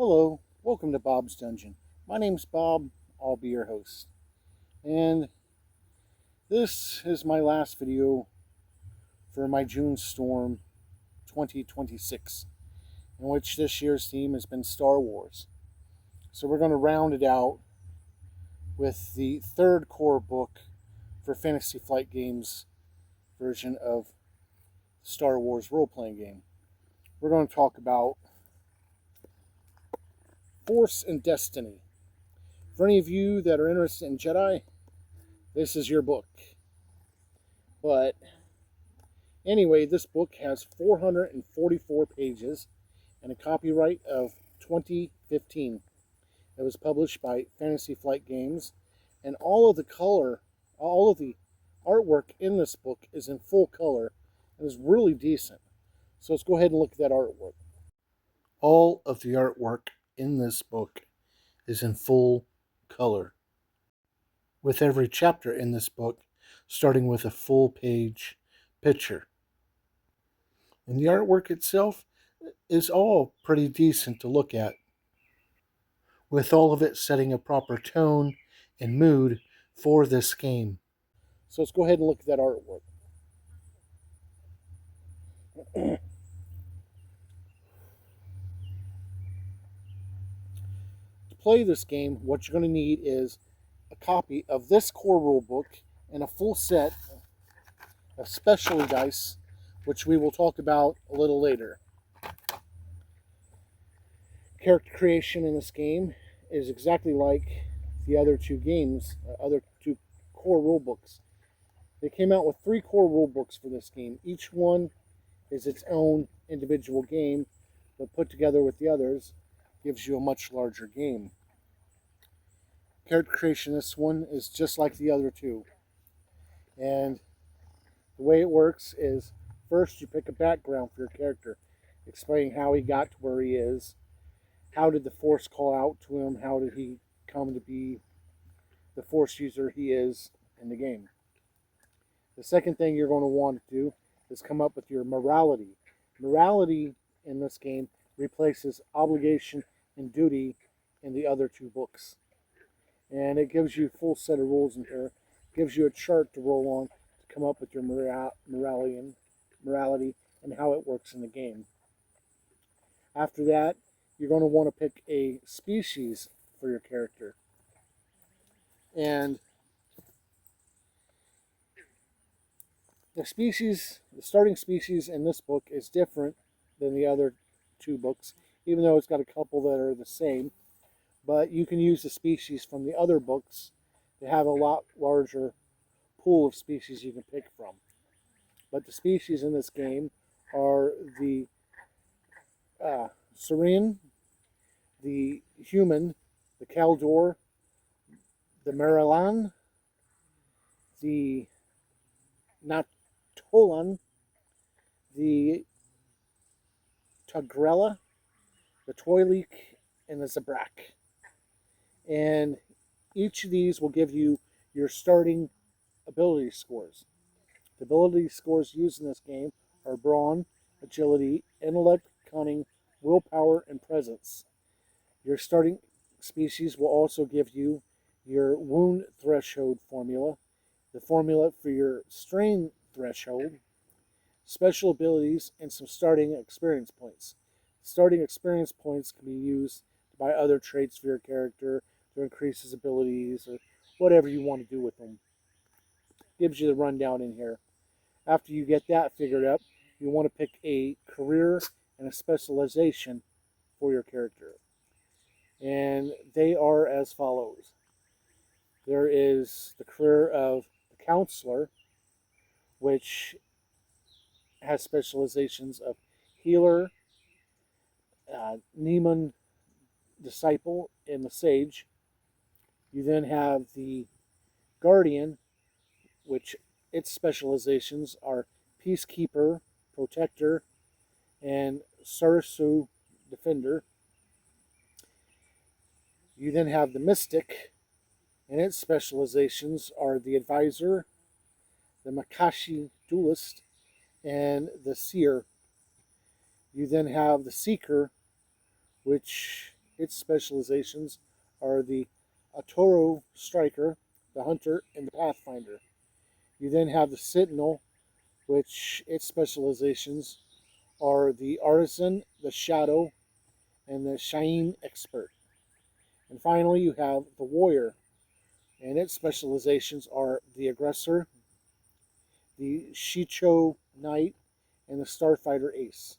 Hello, welcome to Bob's Dungeon. My name's Bob, I'll be your host. And this is my last video for my June Storm 2026, in which this year's theme has been Star Wars. So we're going to round it out with the third core book for Fantasy Flight Games version of Star Wars role-playing game. We're going to talk about Force and Destiny. For any of you that are interested in Jedi, this is your book. But anyway, this book has 444 pages and a copyright of 2015. It was published by Fantasy Flight Games, and all of the artwork in this book is in full color and is really decent. So let's go ahead and look at that artwork. All of the artwork in this book is in full color, with every chapter in this book starting with a full page picture. And the artwork itself is all pretty decent to look at, with all of it setting a proper tone and mood for this game. So let's go ahead and look at that artwork. To play this game, what you're going to need is a copy of this core rulebook and a full set of specialty dice, which we will talk about a little later. Character creation in this game is exactly like the other two games, other two core rulebooks. They came out with 3 core rulebooks for this game. Each one is its own individual game, but put together with the others gives you a much larger game. Character creation in this one is just like the other two. And the way it works is, first you pick a background for your character, explaining how he got to where he is, how did the Force call out to him, how did he come to be the Force user he is in the game. The second thing you're going to want to do is come up with your morality. Morality in this game replaces obligation and duty in the other two books. And it gives you a full set of rules in here. It gives you a chart to roll on to come up with your morality and how it works in the game. After that, you're going to want to pick a species for your character. And the starting species in this book is different than the other two books, even though it's got a couple that are the same. But you can use the species from the other books to have a lot larger pool of species you can pick from. But the species in this game are the Saurian, the human, the Caldor, the Marilan, the Natolan, the Tagrella, the Twi'lek, and the Zabrak. And each of these will give you your starting ability scores. The ability scores used in this game are brawn, agility, intellect, cunning, willpower, and presence. Your starting species will also give you your wound threshold formula, the formula for your strain threshold, special abilities, and some starting experience points. Starting experience points can be used to buy other traits for your character to increase his abilities or whatever you want to do with them. Gives you the rundown in here. After you get that figured out, you want to pick a career and a specialization for your character. And they are as follows. There is the career of the counselor, which has specializations of healer, Neiman disciple, and the sage. You then have the guardian, which its specializations are peacekeeper, protector, and Sarasu defender. You then have the mystic, and its specializations are the advisor, the Makashi duelist, and the seer. You then have the seeker, which its specializations are the Atoro Striker, the Hunter, and the Pathfinder. You then have the Sentinel, which its specializations are the Artisan, the Shadow, and the Shine Expert. And finally, you have the Warrior, and its specializations are the Aggressor, the Shicho Knight, and the Starfighter Ace.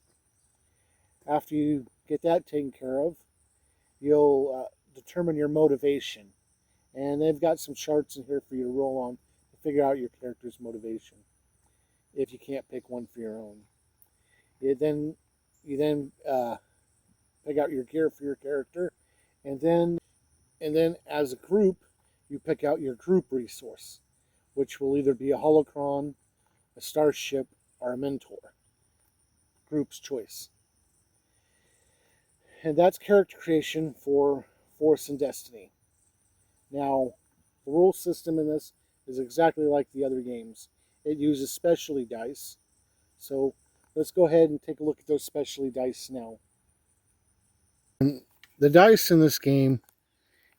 After you get that taken care of, you'll determine your motivation. And they've got some charts in here for you to roll on to figure out your character's motivation, if you can't pick one for your own. You then pick out your gear for your character, and then as a group, you pick out your group resource, which will either be a holocron, a starship, or a mentor. Group's choice. And that's character creation for Force and Destiny. Now, the rule system in this is exactly like the other games. It uses specialty dice. So let's go ahead and take a look at those specialty dice now. The dice in this game,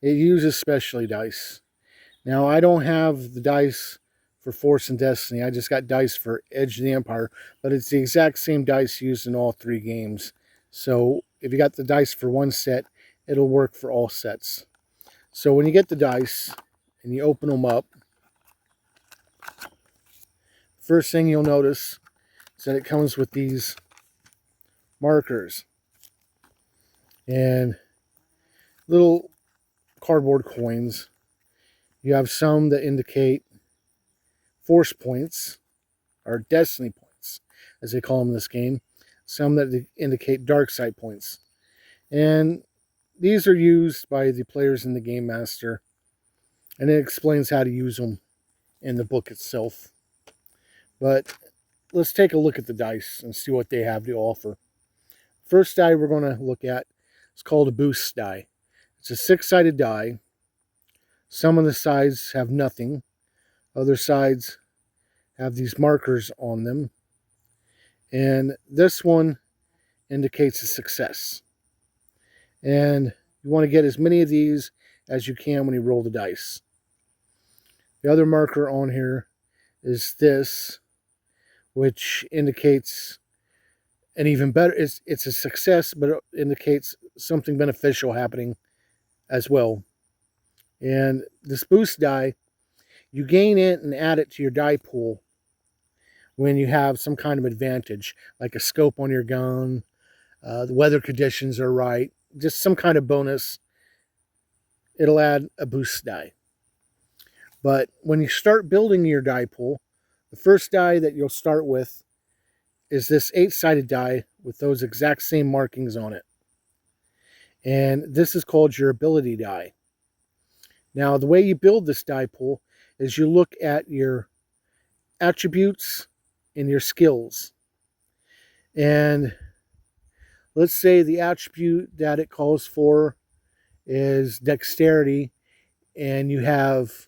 it uses specialty dice. Now, I don't have the dice for Force and Destiny. I just got dice for Edge of the Empire, but it's the exact same dice used in all three games. So if you got the dice for one set, it'll work for all sets. So when you get the dice and you open them up, first thing you'll notice is that it comes with these markers and little cardboard coins. You have some that indicate Force points, or Destiny points, as they call them in this game. Some that indicate Dark Side points. And these are used by the players in the Game Master, and it explains how to use them in the book itself. But let's take a look at the dice and see what they have to offer. First die we're going to look at is called a boost die. It's a 6-sided die. Some of the sides have nothing. Other sides have these markers on them. And this one indicates a success. And you want to get as many of these as you can when you roll the dice. The other marker on here is this, which indicates an even better, it's a success, but it indicates something beneficial happening as well. And this boost die, you gain it and add it to your die pool when you have some kind of advantage, like a scope on your gun, the weather conditions are right, just some kind of bonus. It'll add a boost die. But when you start building your die pool, the first die that you'll start with is this 8-sided die with those exact same markings on it. And this is called your ability die. Now, the way you build this die pool is you look at your attributes and your skills. And let's say the attribute that it calls for is dexterity, and you have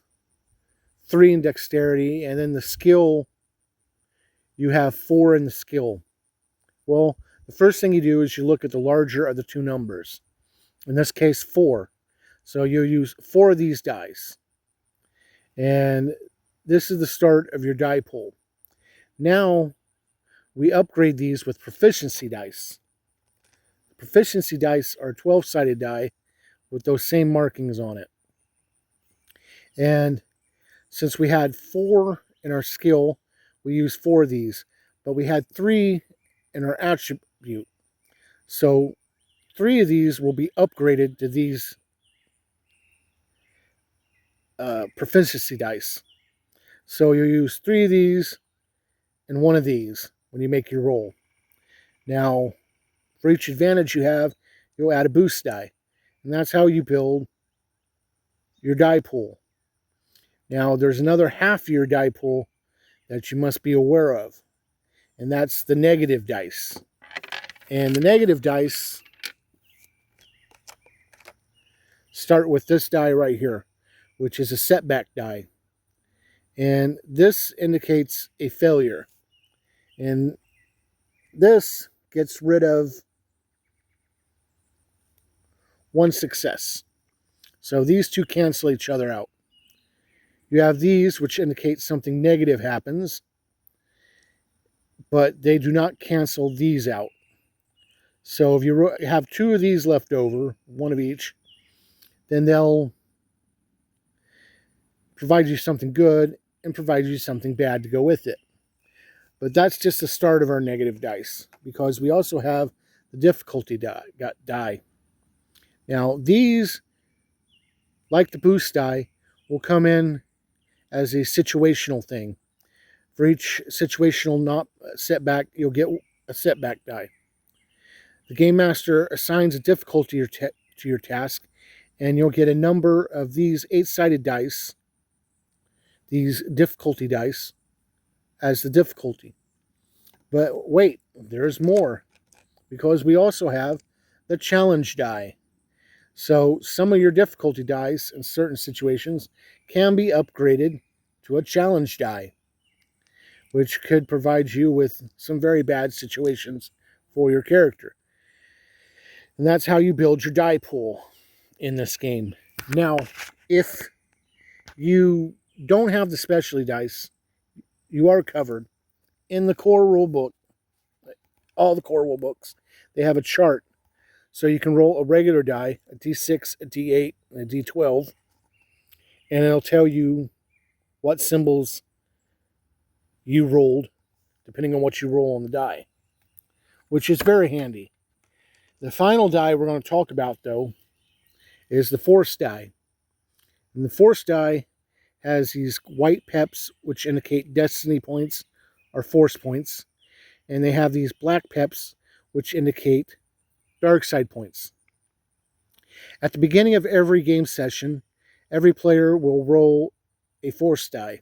3 in dexterity, and then the skill, you have 4 in the skill. Well, the first thing you do is you look at the larger of the two numbers. In this case, 4. So you'll use 4 of these dice. And this is the start of your die pool. Now, we upgrade these with proficiency dice. Proficiency dice are 12-sided die with those same markings on it. And since we had 4 in our skill, we used 4 of these. But we had 3 in our attribute. So 3 of these will be upgraded to these proficiency dice. So you use 3 of these and 1 of these when you make your roll. Now, for each advantage you have, you'll add a boost die. And that's how you build your die pool. Now, there's another half of your die pool that you must be aware of. And that's the negative dice. And the negative dice start with this die right here, which is a setback die. And this indicates a failure. And this gets rid of 1 success. So these two cancel each other out. You have these, which indicate something negative happens, but they do not cancel these out. So if you have 2 of these left over, 1 of each, then they'll provide you something good and provide you something bad to go with it. But that's just the start of our negative dice, because we also have the difficulty die. Now, these, like the boost die, will come in as a situational thing. For each situational not setback, you'll get a setback die. The Game Master assigns a difficulty to your task, and you'll get a number of these 8-sided dice, these difficulty dice, as the difficulty. But wait, there's more, because we also have the challenge die. So some of your difficulty dice in certain situations can be upgraded to a challenge die, which could provide you with some very bad situations for your character. And that's how you build your die pool in this game. Now, if you don't have the specialty dice, you are covered. In the core rule book, all the core rule books, they have a chart. So you can roll a regular die, a D6, a D8, and a D12, and it'll tell you what symbols you rolled, depending on what you roll on the die, which is very handy. The final die we're going to talk about, though, is the force die. And the force die has these white peps, which indicate destiny points or force points. And they have these black peps, which indicate dark side points. At the beginning of every game session, every player will roll a force die.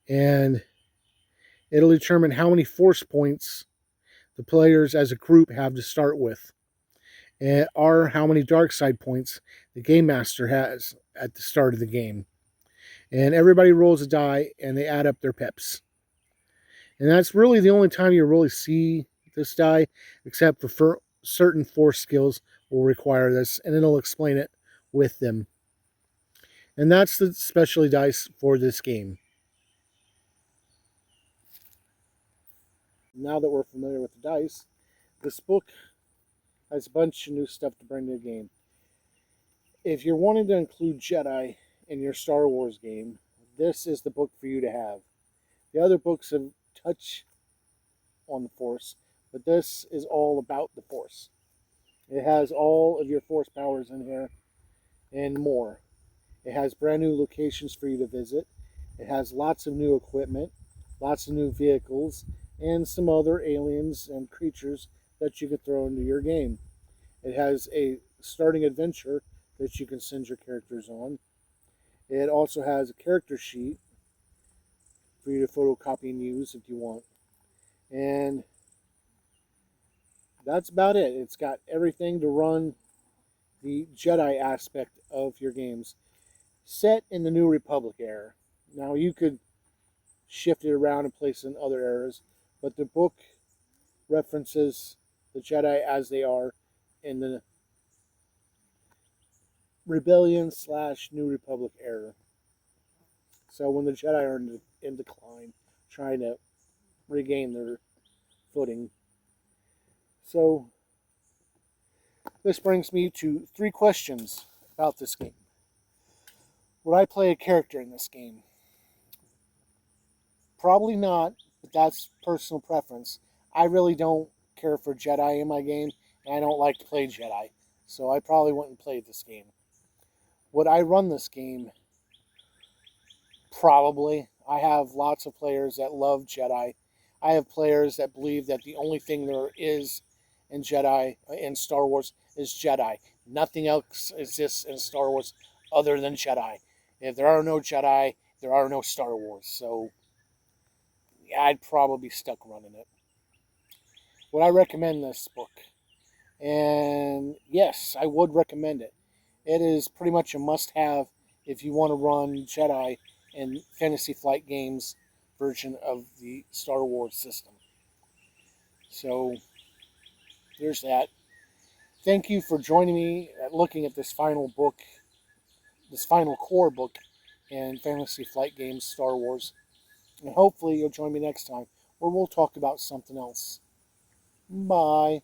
And it'll determine how many force points the players as a group have to start with, and are how many dark side points the Game Master has at the start of the game. And everybody rolls a die, and they add up their peps. And that's really the only time you really see this die, except for certain force skills will require this, and it'll explain it with them. And that's the specialty dice for this game. Now that we're familiar with the dice, this book has a bunch of new stuff to bring to the game. If you're wanting to include Jedi in your Star Wars game, this is the book for you to have. The other books have touched on the Force, but this is all about the Force. It has all of your Force powers in here and more. It has brand new locations for you to visit. It has lots of new equipment, lots of new vehicles, and some other aliens and creatures that you can throw into your game. It has a starting adventure that you can send your characters on. It also has a character sheet for you to photocopy and use if you want. And that's about it. It's got everything to run the Jedi aspect of your games. Set in the New Republic era. Now you could shift it around and place it in other eras, but the book references the Jedi as they are in the Rebellion / New Republic era. So when the Jedi are in decline, trying to regain their footing. So this brings me to 3 questions about this game. Would I play a character in this game? Probably not, but that's personal preference. I really don't care for Jedi in my game, and I don't like to play Jedi, so I probably wouldn't play this game. Would I run this game? Probably. I have lots of players that love Jedi. I have players that believe that the only thing there is in Jedi, in Star Wars, is Jedi. Nothing else exists in Star Wars other than Jedi. If there are no Jedi, there are no Star Wars. So yeah, I'd probably be stuck running it. Would I recommend this book? And yes, I would recommend it. It is pretty much a must-have if you want to run Jedi in Fantasy Flight Games version of the Star Wars system. So there's that. Thank you for joining me looking at this final book, this final core book in Fantasy Flight Games Star Wars. And hopefully you'll join me next time where we'll talk about something else. Bye.